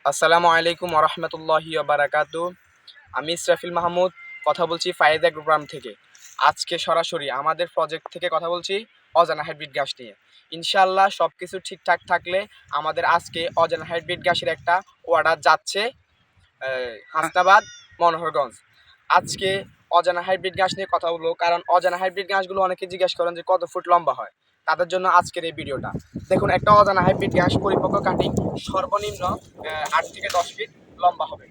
আসসালামু আলাইকুম ওরহমতুল্লাহি বারাকাতু। আমি ইসরাফিল মাহমুদ কথা বলছি ফায়েদা গ্রাম থেকে। আজকে সরাসরি আমাদের প্রজেক্ট থেকে কথা বলছি অজানা হাইব্রিড ঘাস নিয়ে। ইনশাআল্লাহ সব কিছু ঠিকঠাক থাকলে আমাদের আজকে অজানা হাইব্রিড ঘাসের একটা অর্ডার যাচ্ছে হাসনাবাদ, মনোহরগঞ্জ। আজকে অজানা হাইব্রিড ঘাস নিয়ে কথা বলবো, কারণ অজানা হাইব্রিড ঘাসগুলো অনেকে জিজ্ঞেস করেন যে কত ফুট লম্বা হয়। তাদের জন্য আজকের এই ভিডিওটা। দেখুন, একটা অজানা হাইব্রিড ঘাস পরিপক্ক কাটিং সর্বনিম্ন 8 থেকে 10 ফিট লম্বা হবে।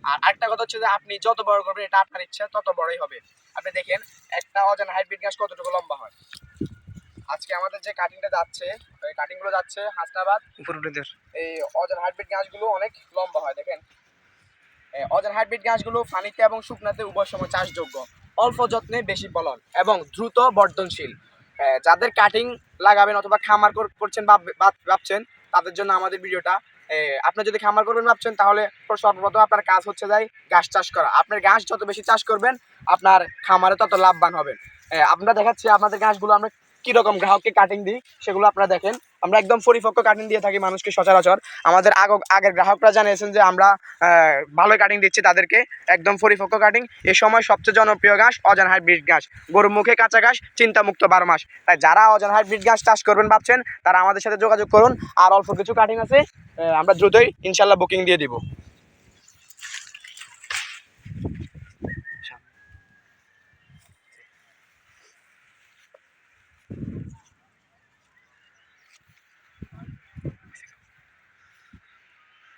আর আরেকটা কথা হচ্ছে যে আপনি যত বড় করবেন এটা আপনার ইচ্ছা, তত বড়ই হবে। আপনি দেখেন একটা অজানা হাইব্রিড ঘাস কতটুকু লম্বা হয়। আজকে আমাদের যে কাটিংটা যাচ্ছে, ওই কাটিংগুলো যাচ্ছে হাসনাবাদ। এই অজানা হাইব্রিড ঘাসগুলো অনেক লম্বা হয়। দেখেন, অজানা হাইব্রিড ঘাসগুলো পানিতে এবং শুকনাতে উভয় সময় চাষযোগ্য, অল্প যত্নে বেশি ফলন এবং দ্রুত বর্ধনশীল। যাদের কাটিং লাগাবেন অথবা খামার করছেন ভাবছেন, তাদের জন্য আমাদের ভিডিওটা। আপনি যদি খামার করবেন ভাবছেন, তাহলে সর্বপ্রথম আপনার কাজ হচ্ছে যাই ঘাস চাষ করা। আপনার ঘাস যত বেশি চাষ করবেন আপনার খামারে তত লাভবান হবেন। আমরা দেখাচ্ছি আপনাদের ঘাসগুলো আমরা কীরকম গ্রাহককে কাটিং দিই, সেগুলো আপনারা দেখেন। আমরা একদম পরিপক্ক কাটিং দিয়ে থাকি মানুষকে সচরাচর। আমাদের আগের গ্রাহকরা জানিয়েছেন যে আমরা ভালো কাটিং দিচ্ছি তাদেরকে, একদম পরিপক্ক কাটিং। এ সময় সবচেয়ে জনপ্রিয় ঘাস অজানা হাইব্রিড ঘাস, গরুর মুখে কাঁচা ঘাস, চিন্তামুক্ত 12 মাস। তাই যারা অজানা হাইব্রিড ঘাস চাষ করবেন ভাবছেন, তারা আমাদের সাথে যোগাযোগ করুন। আর অল্প কিছু কাটিং আছে, আমরা দ্রুতই ইনশাল্লাহ বুকিং দিয়ে দিব।